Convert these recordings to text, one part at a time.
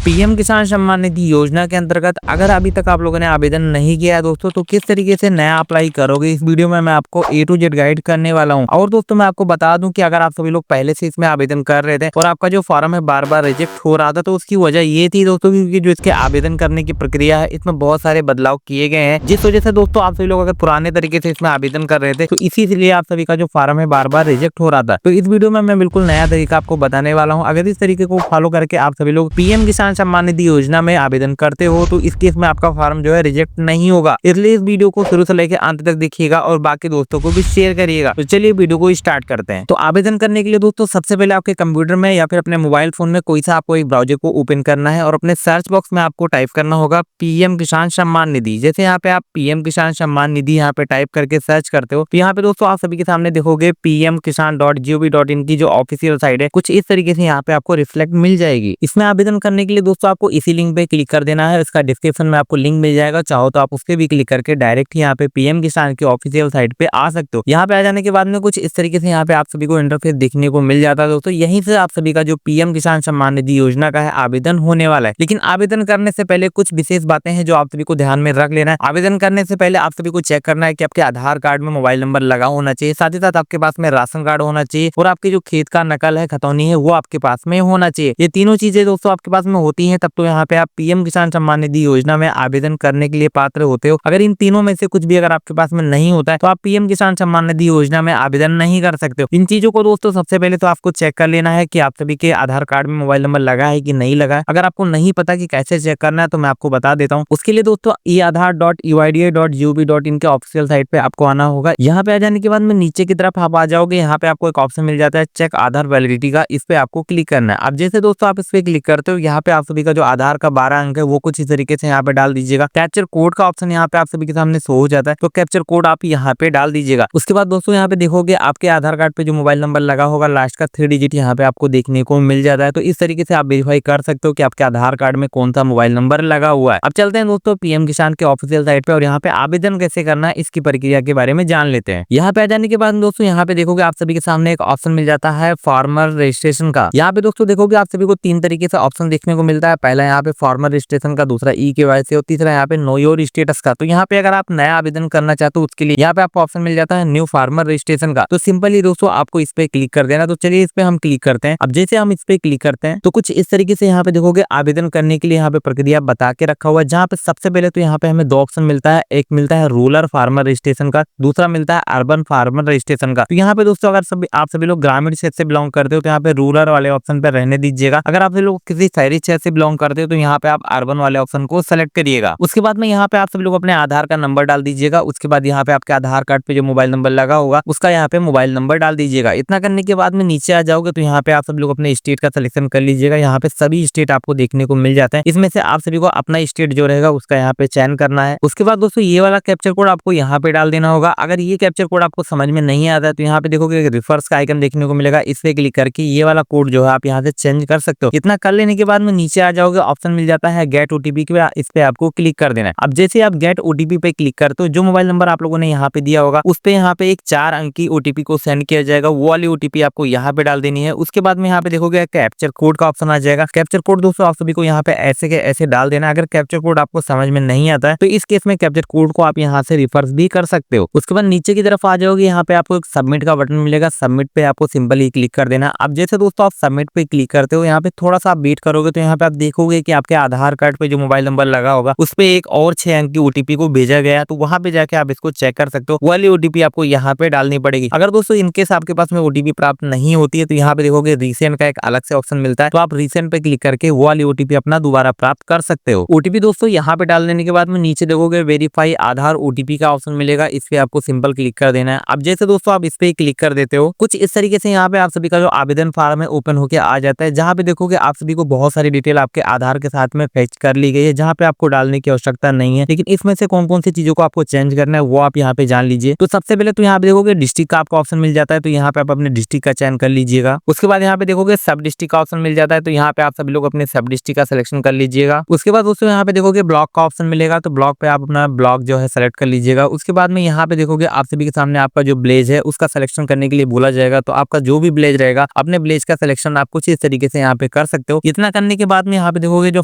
PM किसान सम्मान निधि योजना के अंतर्गत अगर अभी तक आप लोगों ने आवेदन नहीं किया है दोस्तों, तो किस तरीके से नया अप्लाई करोगे इस वीडियो में मैं आपको ए टू जेड गाइड करने वाला हूं। और दोस्तों मैं आपको बता दूं कि अगर आप सभी लोग पहले से इसमें आवेदन कर रहे थे और आपका जो फॉर्म है बार बार रिजेक्ट हो रहा था, तो उसकी वजह ये थी दोस्तों क्योंकि जो इसके आवेदन करने की प्रक्रिया है इसमें बहुत सारे बदलाव किए गए हैं, जिस वजह से दोस्तों आप सभी लोग अगर पुराने तरीके से इसमें आवेदन कर रहे थे तो इसीलिए आप सभी का जो फॉर्म है बार बार रिजेक्ट हो रहा था। तो इस वीडियो में मैं बिल्कुल नया तरीका आपको बताने वाला हूँ। अगर इस तरीके को फॉलो करके आप सभी लोग पीएम किसान सम्मान निधि योजना में आवेदन करते हो तो इस केस में आपका फॉर्म जो है रिजेक्ट नहीं होगा। इसलिए इस वीडियो को शुरू से लेकर अंत तक देखिएगा और बाकी दोस्तों को भी शेयर करिएगा। तो चलिए वीडियो को स्टार्ट करते हैं। तो आवेदन करने के लिए दोस्तों सबसे पहले आपके कंप्यूटर में या फिर अपने मोबाइल फोन में कोई सा आपको एक ब्राउजर को ओपन करना है और अपने सर्च बॉक्स में आपको टाइप करना होगा पीएम किसान सम्मान निधि। जैसे यहाँ पे आप पीएम किसान सम्मान निधि यहाँ पे टाइप करके सर्च करते हो तो यहाँ पे दोस्तों आप सभी के सामने देखोगे pmkisan.gov.in की जो ऑफिशियल साइट है कुछ इस तरीके से यहाँ पे आपको रिफ्लेक्ट मिल जाएगी। इसमें आवेदन करने के लिए दोस्तों आपको इसी लिंक पे क्लिक कर देना है। इसका डिस्क्रिप्शन में आपको लिंक मिल जाएगा, चाहो तो आप उस पर भी क्लिक करके डायरेक्ट यहाँ पे पीएम किसान की ऑफिशियल साइट पे आ सकते हो। यहाँ पे आ जाने के बाद में कुछ इस तरीके से यहाँ पे आप सभी को इंटरफेस देखने को मिल जाता है दोस्तों। यहीं से आप सभी का जो पीएम किसान सम्मान निधि योजना का है आवेदन होने वाला है। लेकिन आवेदन करने से पहले कुछ विशेष बातें हैं जो आप सभी को ध्यान में रख लेना है। आवेदन करने से पहले आप सभी को चेक करना है कि आपके आधार कार्ड में मोबाइल नंबर लगा होना चाहिए, साथ ही साथ आपके पास में राशन कार्ड होना चाहिए और आपके जो खेत का नकल है, खतौनी है, वो आपके पास में होना चाहिए। ये तीनों चीजें दोस्तों आपके पास में होती हैं तब तो यहाँ पे आप पीएम किसान सम्मान निधि योजना में आवेदन करने के लिए पात्र होते हो। अगर इन तीनों में से कुछ भी अगर आपके पास में नहीं होता है तो आप पीएम किसान सम्मान निधि योजना में आवेदन नहीं कर सकते हो। इन चीजों को दोस्तों सबसे पहले तो आपको चेक कर लेना है कि आप सभी के आधार कार्ड में मोबाइल नंबर लगा है कि नहीं लगा है। अगर आपको नहीं पता कि कैसे चेक करना है तो मैं आपको बता देता हूँ। उसके लिए दोस्तों eaadhar.uida.gov.in के ऑफिशियल साइट पे आपको आना होगा। यहाँ पे आ जाने के बाद में नीचे की तरफ आप आ जाओगे, यहाँ पे आपको एक ऑप्शन मिल जाता है चेक आधार वैलिडिटी का, इस पे आपको क्लिक करना है। अब जैसे दोस्तों आप इस पे क्लिक करते हो यहाँ पे आप सभी का जो आधार का 12 अंक है वो कुछ इस तरीके से यहाँ पे डाल दीजिएगा। कैप्चर कोड का ऑप्शन यहाँ पे आप सभी के सामने शो हो जाता है, तो कैप्चर कोड आप यहाँ पे डाल दीजिएगा। उसके बाद दोस्तों यहाँ पे देखोगे आपके आधार कार्ड पे जो मोबाइल नंबर लगा होगा लास्ट का 3 डिजिट यहाँ पे आपको देखने को मिल जाता है। तो इस तरीके से आप वेरीफाई कर सकते हो कि आपके आधार कार्ड में कौन सा मोबाइल नंबर लगा हुआ है। अब चलते हैं दोस्तों पीएम किसान के ऑफिशियल साइट पे और यहाँ पे आवेदन कैसे करना है इसकी प्रक्रिया के बारे में जान लेते हैं। यहाँ पे आ जाने के बाद दोस्तों यहाँ पे देखोगे आप सभी के सामने एक ऑप्शन मिल जाता है फार्मर रजिस्ट्रेशन का। यहाँ पे दोस्तों देखोगे आप सभी को 3 तरीके से ऑप्शन देखने को मिलता है। पहला यहाँ पे फार्मर रजिस्ट्रेशन का, दूसरा ई-केवाईसी और तीसरा यहाँ पे नो योर स्टेटस का। तो यहाँ पे अगर आप नया आवेदन करना चाहते हो उसके लिए यहाँ पे आपको ऑप्शन मिल जाता है न्यू फार्मर रजिस्ट्रेशन का। तो सिंपली दोस्तों आपको इस पे क्लिक कर देना। तो चलिए इस पे हम क्लिक करते हैं। अब जैसे हम इस पे क्लिक करते हैं तो कुछ इस तरीके से यहाँ पे देखोगे आवेदन करने के लिए यहाँ पे प्रक्रिया बता के रखा हुआ है, जहाँ पे सबसे पहले तो यहाँ पे हमें 2 ऑप्शन मिलता है। एक मिलता है रूरल फार्मर रजिस्ट्रेशन का, दूसरा मिलता है अर्बन फार्मर रजिस्ट्रेशन का। तो यहाँ पे दोस्तों अगर आप सभी लोग ग्रामीण क्षेत्र से बिलोंग करते हो तो यहाँ पे रूरल वाले ऑप्शन पे रहने दीजिएगा। अगर आप सभी लोग किसी शहरी क्षेत्र से बिलोंग करते हो तो यहाँ पे आप अर्बन वाले ऑप्शन को सेलेक्ट करिएगा। उसके बाद में यहाँ पे आप सभी लोग अपने आधार का नंबर डाल दीजिएगा। उसके बाद यहाँ पे आपके आधार कार्ड पे जो मोबाइल नंबर लगा होगा उसका यहाँ पे मोबाइल नंबर डाल दीजिएगा। इतना करने के बाद में नीचे आ जाओगे तो यहाँ पे आप सभी लोग अपने स्टेट का सिलेक्शन कर लीजिएगा। यहाँ पे सभी स्टेट आपको देखने को मिल जाते हैं, इसमें से आप सभी को अपना स्टेट जो रहेगा उसका यहाँ पे चयन करना है। उसके बाद दोस्तों ये वाला कैप्चर कोड आपको यहाँ पे डाल देना होगा। अगर ये कैप्चर कोड आपको समझ में नहीं आता है तो यहाँ पे देखोगे रिफर्स का आइकन देखने को मिलेगा, इस पे क्लिक करके ये वाला कोड जो है आप यहाँ से चेंज कर सकते हो। इतना कर लेने के बाद में नीचे आ जाओगे, ऑप्शन मिल जाता है गेट ओटीपी के, इस पे आपको क्लिक कर देना है। अब जैसे आप गेट ओटीपी पे क्लिक करते हो जो मोबाइल नंबर आप लोगों ने यहाँ पे दिया होगा उस पे यहाँ पे एक 4 अंक की ओटीपी को सेंड किया जाएगा, वो वाली ओटीपी आपको यहाँ पे डाल देनी है। उसके बाद में यहाँ पे देखोगे कैप्चर कोड का ऑप्शन आ जाएगा। कैप्चर कोड दोस्तों आप सभी को यहाँ पे ऐसे के ऐसे डाल देना। अगर कैप्चर कोड आपको समझ में नहीं आता है तो इस केस में कैप्चर कोड को आप यहाँ से रिफर्स भी कर सकते हो। उसके बाद नीचे की तरफ आ जाओगे, यहाँ पे आपको एक सबमिट का बटन मिलेगा, सबमिट पे आपको सिंपली क्लिक कर देना। अब जैसे दोस्तों आप सबमिट पे क्लिक करते हो यहाँ पे थोड़ा सा आप वेट करोगे तो यहाँ पे आप देखोगे कि आपके आधार कार्ड पे जो मोबाइल नंबर लगा होगा उस पे एक और 6 अंक की ओटीपी को भेजा गया, तो वहां पे जाके आप इसको चेक कर सकते हो। वाली ओटीपी आपको यहाँ पे डालनी पड़ेगी। अगर दोस्तों इनकेस आपके पास में ओटीपी प्राप्त नहीं होती है तो यहाँ पे देखोगे रिसेंट का एक अलग से ऑप्शन मिलता है, तो आप रिसेंट पे क्लिक करके वो वाली ओटीपी अपना दोबारा प्राप्त कर सकते हो। ओटीपी दोस्तों यहाँ पे डाल देने के बाद में नीचे देखोगे वेरीफाई आधार ओटीपी का ऑप्शन मिलेगा, इस पे आपको सिंपल क्लिक कर देना है। अब जैसे दोस्तों आप इस पे क्लिक कर देते हो कुछ इस तरीके से यहाँ पे आप सभी का जो आवेदन फॉर्म है ओपन होकर आ जाता है, जहाँ पे देखोगे आप सभी को बहुत सारी डिटेल आपके आधार के साथ में फेच कर ली गई है, जहाँ पे आपको डालने की आवश्यकता नहीं है। लेकिन इसमें से कौन कौन सी चीजों को आपको चेंज करना है वो आप यहाँ पे जान लीजिए। तो सबसे पहले तो यहाँ पे देखोगे डिस्ट्रिक्ट का आपको ऑप्शन मिल जाता है, तो यहाँ पे आप अपने डिस्ट्रिक्ट का चयन कर लीजिएगा। उसके बाद यहाँ पे देखोगे सब डिस्ट्रिक्ट का ऑप्शन मिल जाता है, तो यहाँ पे आप सभी लोग अपने सब डिस्ट्रिक्ट का सिलेक्शन कर लीजिएगा। उसके बाद दोस्तों यहाँ पे देखोगे ब्लॉक का ऑप्शन मिलेगा, तो ब्लॉक पे आप अपना ब्लॉक जो है सेलेक्ट कर लीजिएगा। उसके बाद में यहाँ पे देखोगे आप सभी के सामने आपका जो विलेज है उसका सिलेक्शन करने के लिए बोला जाएगा, तो आपका जो भी विलेज रहेगा अपने विलेज का सिलेक्शन आप कुछ इस तरीके से यहाँ पे कर सकते हो। इतना करने के बाद में यहाँ पे देखोगे जो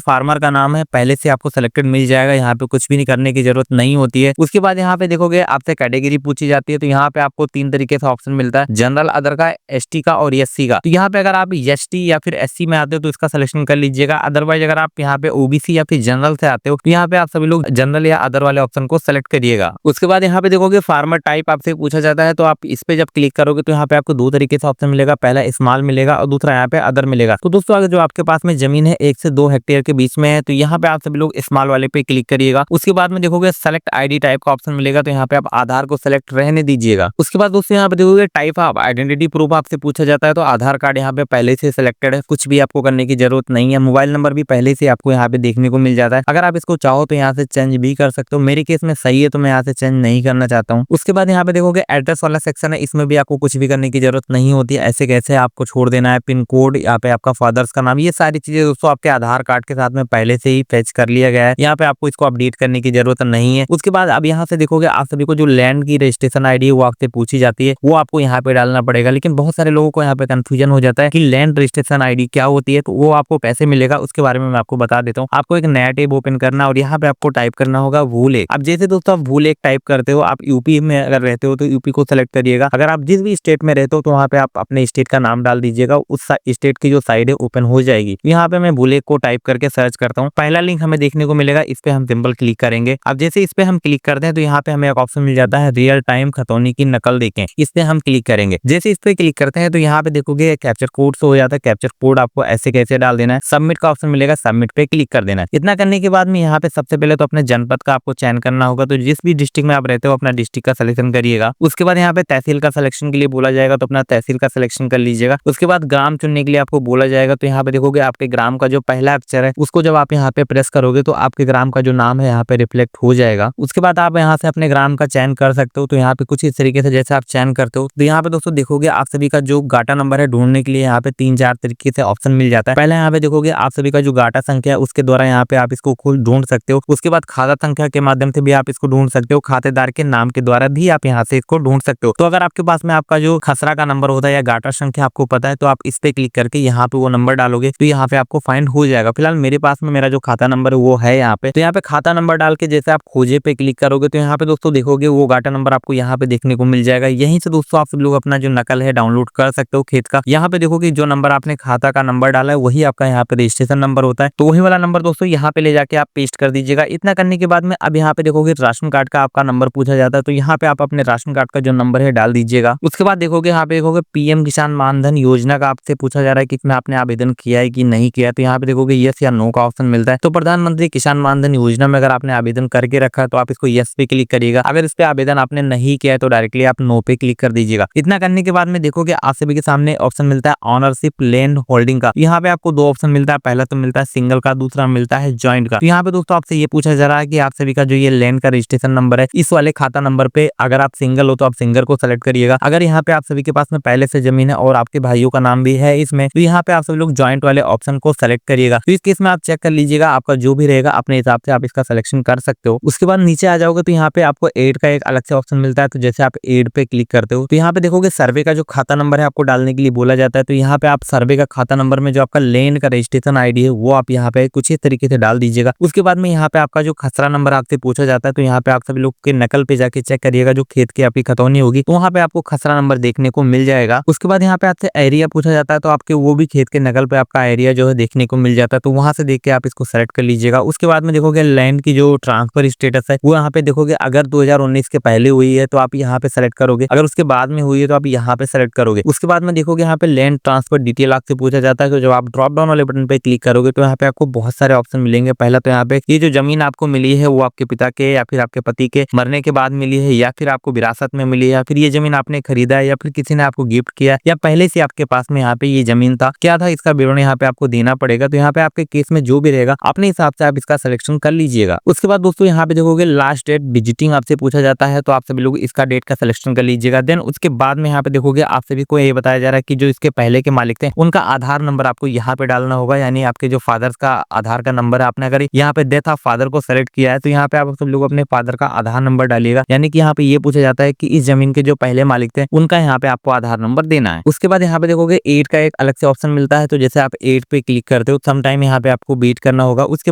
फार्मर का नाम है पहले से आपको सिलेक्टेड मिल जाएगा, यहाँ पे कुछ भी नहीं करने की जरूरत नहीं होती है। उसके बाद यहाँ पे देखोगे आपसे कैटेगरी पूछी जाती है, तो यहाँ पे आपको 3 तरीके से ऑप्शन मिलता है, जनरल, अदर का, एसटी का और एससी का। तो यहाँ पे अगर आप एसटी या फिर एससी में आते हो तो इसका सिलेक्शन कर लीजिएगा। अदरवाइज अगर आप यहाँ पे ओबीसी या फिर जनरल से आते हो तो यहाँ पे आप सभी लोग जनरल या अदर वाले ऑप्शन को सेलेक्ट करिएगा। उसके बाद यहाँ पे देखोगे फार्मर टाइप आपसे पूछा जाता है, तो आप इस पे जब क्लिक करोगे तो यहाँ पे आपको 2 तरीके से ऑप्शन मिलेगा, पहला स्मॉल मिलेगा और दूसरा यहाँ पे अदर मिलेगा। तो दोस्तों अगर जो आपके पास में जमीन है 1 से 2 हेक्टेयर के बीच में है तो यहाँ पे आप सभी लोग स्मॉल वाले पे क्लिक करिएगा। उसके बाद में देखोगे सेलेक्ट आईडी टाइप का ऑप्शन मिलेगा, तो यहाँ पे आप आधार को सेलेक्ट रहने दीजिएगा। उसके बाद दोस्तों यहाँ पे देखोगे टाइप ऑफ आइडेंटिटी प्रूफ आपसे पूछा जाता है, तो आधार कार्ड यहाँ पे पहले से सिलेक्टेड है, कुछ भी आपको करने की जरूरत नहीं है। मोबाइल नंबर भी पहले से आपको यहाँ पे देखने को मिल जाता है, अगर आप इसको चाहो तो यहाँ से चेंज भी कर सकते हो। मेरे केस में सही है तो मैं यहाँ से चेंज नहीं करना चाहता हूँ। उसके बाद यहाँ पे देखोगे एड्रेस वाला सेक्शन है, इसमें भी आपको कुछ भी करने की जरूरत नहीं होती है, ऐसे कैसे आपको छोड़ देना है। पिन कोड, यहाँ पे आपका फादर्स का नाम, ये सारी चीजें दोस्तों आपके आधार कार्ड के साथ में पहले से ही फेच कर लिया गया है, यहाँ पे आपको इसको अपडेट करने की जरूरत नहीं है। उसके बाद अब यहाँ से देखोगे आप सभी को जो लैंड की रजिस्ट्रेशन आईडी है वो आपसे पूछी जाती है, वो आपको यहाँ पे डालना पड़ेगा। लेकिन बहुत सारे लोगों को यहाँ पे कंफ्यूजन हो जाता है कि लैंड रजिस्ट्रेशन आईडी क्या होती है, तो वो आपको कैसे मिलेगा उसके बारे में मैं आपको बता देता हूँ। आपको एक नया टैब ओपन करना और यहाँ पे आपको टाइप करना होगा भूलेख। अब जैसे दोस्तों आप भूलेख टाइप करते हो, आप यूपी में अगर रहते हो तो यूपी को सेलेक्ट करिएगा। अगर आप जिस भी स्टेट में रहते हो तो वहाँ पे आप अपने स्टेट का नाम डाल दीजिएगा, उस स्टेट की जो साइड है ओपन हो जाएगी। यहाँ पे मैं भूलेख को टाइप करके सर्च करता हूँ, पहला लिंक हमें देखने को मिलेगा, इस पे हम सिंपल क्लिक करेंगे। अब जैसे इस पे हम क्लिक करते हैं तो यहाँ पे हमें एक ऑप्शन मिल जाता है रियल टाइम खतौनी की नकल देखें, इस पे हम क्लिक करेंगे। जैसे इस पे क्लिक करते हैं तो यहाँ पे देखोगे कैप्चर कोड शो हो जाता है, कैप्चर कोड आपको ऐसे कैसे डाल देना है, सबमिट का ऑप्शन मिलेगा, सबमिट पे क्लिक कर देना है। इतना करने के बाद में यहाँ पे सबसे पहले तो अपने जनपद का आपको चयन करना होगा, तो जिस भी डिस्ट्रिक्ट में आप रहते हो अपना डिस्ट्रिक्ट का सिलेक्शन करिएगा। उसके बाद यहाँ पे तहसील का सिलेक्शन के लिए बोला जाएगा तो अपना तहसील का सिलेक्शन कर लीजिएगा। उसके बाद ग्राम चुनने के लिए आपको बोला जाएगा, तो यहाँ पे देखोगे आपके ग्राम का जो पहला अक्षर है उसको जब आप यहाँ पे प्रेस करोगे तो आपके ग्राम का जो नाम है यहाँ पे रिफ्लेक्ट हो जाएगा। उसके बाद आप यहाँ से अपने ग्राम का चयन कर सकते हो, तो यहाँ पे कुछ इस तरीके से जैसे आप चयन करते हो तो यहाँ पे दोस्तों देखोगे आप सभी का जो गाटा नंबर है ढूंढने के लिए यहाँ पे 3-4 तरीके से ऑप्शन मिल जाता है। पहले यहाँ पे देखोगे आप सभी का जो गाटा संख्या है उसके द्वारा यहाँ पे आप इसको खुद ढूंढ सकते हो। उसके बाद खाता संख्या के माध्यम से भी आप इसको ढूंढ सकते हो, खातेदार के नाम के द्वारा भी आप यहाँ से इसको ढूंढ सकते हो। तो अगर आपके पास में आपका जो खसरा का नंबर होता है या गाटा संख्या आपको पता है तो आप इस पे क्लिक करके यहाँ पे वो नंबर डालोगे तो यहाँ पे आपको फाइंड हो जाएगा। फिलहाल मेरे पास में मेरा जो खाता नंबर है वो है यहाँ पे, तो यहाँ पे खाता नंबर डाल के जैसे आप खोजे पे क्लिक करोगे तो यहाँ पे दोस्तों देखोगे वो गाटा नंबर आपको यहाँ पे देखने को मिल जाएगा। यहीं से दोस्तों आप सब लोग अपना जो नकल है डाउनलोड कर सकते हो खेत का। यहाँ पे देखोगे जो नंबर आपने खाता का नंबर डाला है वही आपका यहाँ पे रजिस्ट्रेशन नंबर होता है, तो वही वाला नंबर दोस्तों यहाँ पे ले जाके आप पेस्ट कर दीजिएगा। इतना करने के बाद में अब यहाँ पे देखोगे राशन कार्ड का आपका नंबर पूछा जाता है, तो यहाँ पे आप अपने राशन कार्ड का जो नंबर है डाल दीजिएगा। उसके बाद देखोगे यहाँ पे देखोगे पीएम किसान मानधन योजना का आपसे पूछा जा रहा है कि इसमें आपने आवेदन किया है कि नहीं किया, तो यहाँ पे देखोगे यस या नो का ऑप्शन मिलता है। तो प्रधानमंत्री किसान मानधन योजना में अगर आपने आवेदन करके रखा है तो आप इसको यस पे क्लिक करिएगा। अगर इस पे आवेदन आपने नहीं किया है तो डायरेक्टली आप नो पे क्लिक कर दीजिएगा। इतना करने के बाद में देखोगे आप सभी के सामने ऑप्शन मिलता है ऑनरशिप लैंड होल्डिंग का। यहाँ पे आपको 2 ऑप्शन मिलता है, पहला तो मिलता है सिंगल का, दूसरा मिलता है ज्वाइंट का। तो यहाँ पे दोस्तों आपसे ये पूछा जा रहा है कि आप सभी का जो ये लैंड का रजिस्ट्रेशन नंबर है इस वाले खाता नंबर पे अगर आप सिंगल हो तो आप सिंगल को सेलेक्ट करिएगा। अगर यहाँ पे आप सभी के पास में पहले से जमीन है और आपके भाइयों का नाम भी है इसमें, तो यहाँ पे आप सभी लोग ज्वाइंट वाले ऑप्शन को सेलेक्ट करिएगा। तो इस केस में आप चेक कर लीजिएगा, आपका जो भी रहेगा अपने हिसाब से आप इसका सिलेक्शन कर सकते हो। उसके बाद नीचे आ जाओगे तो यहाँ पे आपको एड का एक अलग से ऑप्शन मिलता है, तो जैसे आप एड पे क्लिक करते हो तो यहाँ पे देखोगे सर्वे का जो खाता नंबर है आपको डालने के लिए बोला जाता है। तो यहाँ पे आप सर्वे का खाता नंबर में जो आपका लैंड का रजिस्ट्रेशन आईडी है वो आप यहाँ पे कुछ इस तरीके से डाल दीजिएगा। उसके बाद में यहाँ पे आपका जो खसरा नंबर आपसे पूछा जाता है, तो यहाँ पे आप सभी लोग के नकल पे जाके चेक करिएगा, जो खेत की आपकी खतौनी होगी तो वहाँ पे आपको खसरा नंबर देखने को मिल जाएगा। उसके बाद यहाँ पे आपसे एरिया पूछा जाता है, तो आपके वो भी खेत के नकल पे आपका एरिया जो है देखने को मिल जाता है, तो वहां से देख के आप इसको सेलेक्ट कर लीजिएगा। उसके बाद में देखोगे लैंड की जो ट्रांसफर स्टेटस है वो यहाँ पे देखोगे अगर 2019 के पहले हुई है तो आप यहाँ पे सेलेक्ट करोगे, अगर उसके बाद में हुई है तो आप यहाँ पे सेलेक्ट करोगे। उसके बाद में देखोगे यहाँ पे लैंड ट्रांसफर डिटेल आपसे पूछा जाता है, तो जब आप ड्रॉप डाउन वाले बटन पे क्लिक करोगे तो यहाँ पे आपको बहुत सारे ऑप्शन मिलेंगे। पहला तो यहाँ पे ये जो जमीन आपको मिली है वो आपके पिता के या फिर आपके पति के मरने के बाद मिली है, या फिर आपको विरासत में मिली है, या फिर ये जमीन आपने खरीदा है, या फिर किसी ने आपको गिफ्ट किया, या पहले से आपके पास में यहाँ पे ये जमीन था, क्या था इसका विवरण यहाँ पे आपको देना पड़ेगा। तो यहाँ पे आपके केस में जो भी रहेगा अपने हिसाब से आप इसका सिलेक्शन कर लीजिएगा। उसके बाद दोस्तों यहाँ पे देखोगे लास्ट डेट विजिटिंग आपसे पूछा जाता है, तो आप सभी लोग इसका डेट का सिलेक्शन कर लीजिएगा। देन उसके बाद में यहाँ पे देखोगे आप सभी को ये बताया जा रहा है कि जो इसके पहले के मालिक थे उनका आधार नंबर आपको यहाँ पे डालना होगा, यानी आपके जो फादर का आधार का नंबर है, आपने अगर यहाँ पे डेथ ऑफ फादर को सेलेक्ट किया है तो यहाँ पे आप सब लोग अपने फादर का आधार नंबर डालिएगा। यानी कि यहाँ पे ये पूछा जाता है कि इस जमीन के जो पहले मालिक थे उनका यहाँ पे आपको आधार नंबर देना है। उसके बाद यहाँ पे देखोगे एड का एक अलग से ऑप्शन मिलता है, तो जैसे आप एड पे क्लिक करते हो सम टाइम यहाँ पे आपको वेट करना होगा। उसके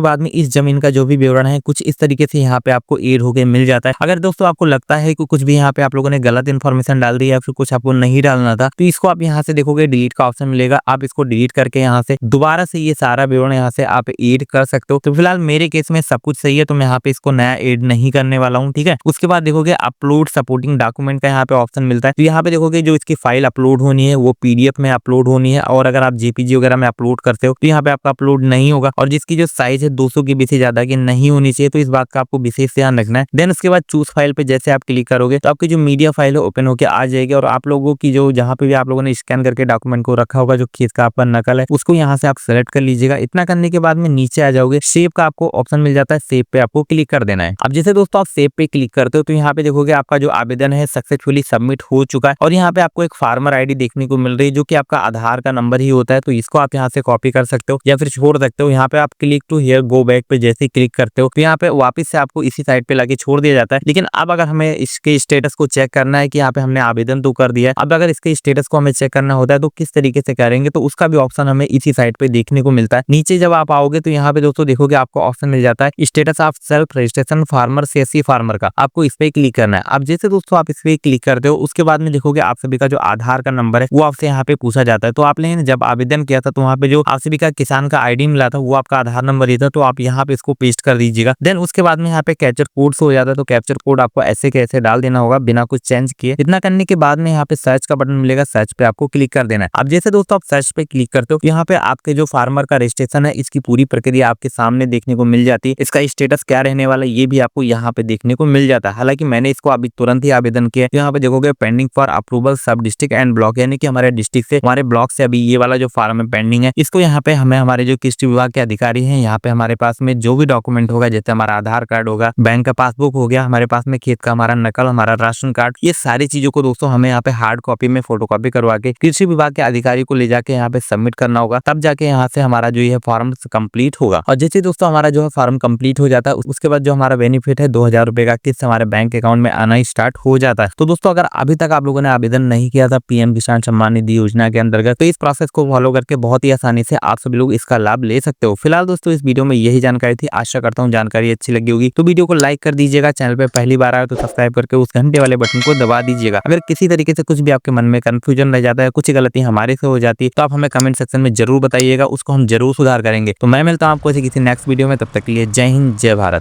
बाद में इस जमीन का जो भी विवरण है कुछ इस तरीके से यहाँ पे आपको एड होके मिल जाता है। अगर दोस्तों आपको लगता है कि कुछ भी यहाँ पे आप लोगों ने गलत इन्फॉर्मेशन डाल दी या फिर कुछ आपको नहीं डालना था, तो इसको आप यहाँ से देखोगे डिलीट का ऑप्शन मिलेगा। आप इसको डिलीट करके यहाँ से दोबारा से ये सारा विवरण यहाँ से आप एड कर सकते हो। तो फिलहाल मेरे केस में सब कुछ सही है, तो मैं यहाँ पे इसको नया एड नहीं करने वाला हूँ, ठीक है। उसके बाद देखोगे अपलोड सपोर्टिंग डॉक्यूमेंट का यहाँ पे ऑप्शन मिलता है। तो यहाँ पे देखोगे जो इसकी फाइल अपलोड होनी है वो पीडीएफ में अपलोड होनी है, और अगर आप जेपीजी वगैरह में अपलोड करते हो तो यहाँ पे आपका अपलोड नहीं होगा, और जिसकी जो साइज है 200 की से ज्यादा की नहीं होनी चाहिए। तो इस बात का आपको विशेष ध्यान रखना है। देन उसके बाद चूज फाइल पे जैसे आप क्लिक करोगे तो आपकी जो मीडिया फाइल है ओपन होकर आ जाएगी, और आप लोगों की जो जहाँ पे भी आप लोगों ने स्कैन करके डॉक्यूमेंट को रखा होगा, जो खेत का आपका नकल है, उसको यहाँ से आप सेलेक्ट कर लीजिएगा। इतना करने के बाद में नीचे आ जाओगे, सेव का आपको ऑप्शन मिल जाता है, सेव पे आपको क्लिक कर देना है। अब जैसे दोस्तों आप सेव पे क्लिक करते हो तो यहाँ पे देखोगे आपका जो आवेदन है सक्सेसफुली सबमिट हो चुका है, और यहाँ पे आपको एक फार्मर आईडी देखने को मिल रही है जो कि आपका आधार का नंबर ही होता है। तो इसको आप यहाँ से कॉपी कर सकते हो या फिर छोड़ सकते हो। यहाँ पे आप click to here go back पे जैसे क्लिक करते हो तो यहाँ पे वापस से आपको इसी साइड पे लाके छोड़ दिया जाता है। लेकिन अब अगर हमें इसके स्टेटस को चेक करना है कि यहाँ पे हमने आवेदन तो कर दिया है, अब अगर इसके स्टेटस को हमें चेक करना होता है तो किस तरीके से करेंगे, तो उसका भी ऑप्शन हमें इसी साइड पे देखने को मिलता है। नीचे जब आप आओगे तो यहाँ पे दोस्तों देखोगे आपको ऑप्शन मिल जाता है status of self registration farmer CSC farmer का, आपको इस पे क्लिक करना है। अब जैसे दोस्तों आप इस पे क्लिक करते हो उसके बाद में देखोगे आप सभी का जो आधार का नंबर है वो आपसे यहाँ पे पूछा जाता है। तो आपने जब आवेदन किया था तो वहाँ पे जो आप सभी का किसान का आईडी मिला था वो आपका आधार नंबर ही था, तो आप यहाँ पे इसको पेस्ट कर दीजिएगा। देन उसके बाद में यहाँ पे कैप्चर कोड हो जाता है, तो कैप्चर कोड आपको ऐसे कैसे डाल देना होगा बिना कुछ चेंज किए। इतना करने के बाद में यहाँ पे सर्च का बटन मिलेगा, सर्च पे आपको क्लिक कर देना है। अब जैसे दोस्तों आप सर्च पे क्लिक करते हो यहाँ पे आपके जो फार्मर का रजिस्ट्रेशन है इसकी पूरी प्रक्रिया आपके सामने देखने को मिल जाती है। इसका स्टेटस क्या रहने वाला है ये भी आपको यहाँ पे देखने को मिल जाता है। हालांकि मैंने इसको अभी तुरंत ही आवेदन किया। यहाँ पे देखोगे पेंडिंग फॉर अप्रूवल सब डिस्ट्रिक्ट एंड ब्लॉक, यानी कि हमारे डिस्ट्रिक्ट से हमारे ब्लॉक से अभी ये वाला जो फार्म है पेंडिंग है। इसको यहाँ पे हमें हमारे जो कृषि विभाग के अधिकारी हैं यहाँ पे हमारे पास में जो भी डॉक्यूमेंट होगा, जैसे हमारा आधार कार्ड होगा, बैंक का पासबुक हो गया, हमारे पास में खेत का हमारा नकल, हमारा राशन कार्ड, ये सारी चीजों को दोस्तों हमें यहाँ पे हार्ड कॉपी में फोटोकॉपी करवा के कृषि विभाग के अधिकारी को ले जाके यहाँ पे सबमिट करना होगा। तब जाके यहाँ से हमारा जो ये फॉर्म कंप्लीट होगा। और जैसे दोस्तों हमारा जो है फॉर्म कंप्लीट हो जाता है उसके बाद जो हमारा बेनिफिट है 2000 रुपए का किस्त हमारे बैंक अकाउंट में आना स्टार्ट हो जाता है। तो दोस्तों अगर अभी तक आप लोगों ने आवेदन नहीं किया था पीएम किसान सम्मान निधि योजना के अंतर्गत, तो इस प्रोसेस को फॉलो करके बहुत ही आसानी से आप सभी लोग इसका लाभ ले सकते हो। फिलहाल दोस्तों इस वीडियो में यही जानकारी थी, आशा करता हूँ जानकारी अच्छी लगी होगी। तो वीडियो को लाइक कर दीजिएगा, चैनल पे पहली बार आए तो सब्सक्राइब करके उस घंटे वाले बटन को दबा दीजिएगा। अगर किसी तरीके से कुछ भी आपके मन में कंफ्यूजन रह जाता है, कुछ गलती हमारे से हो जाती है, तो आप हमें कमेंट सेक्शन में जरूर बताइएगा, उसको हम जरूर सुधार करेंगे। तो मैं मिलता हूँ आपको किसी नेक्स्ट वीडियो में, तब तक के लिए जय हिंद जय भारत।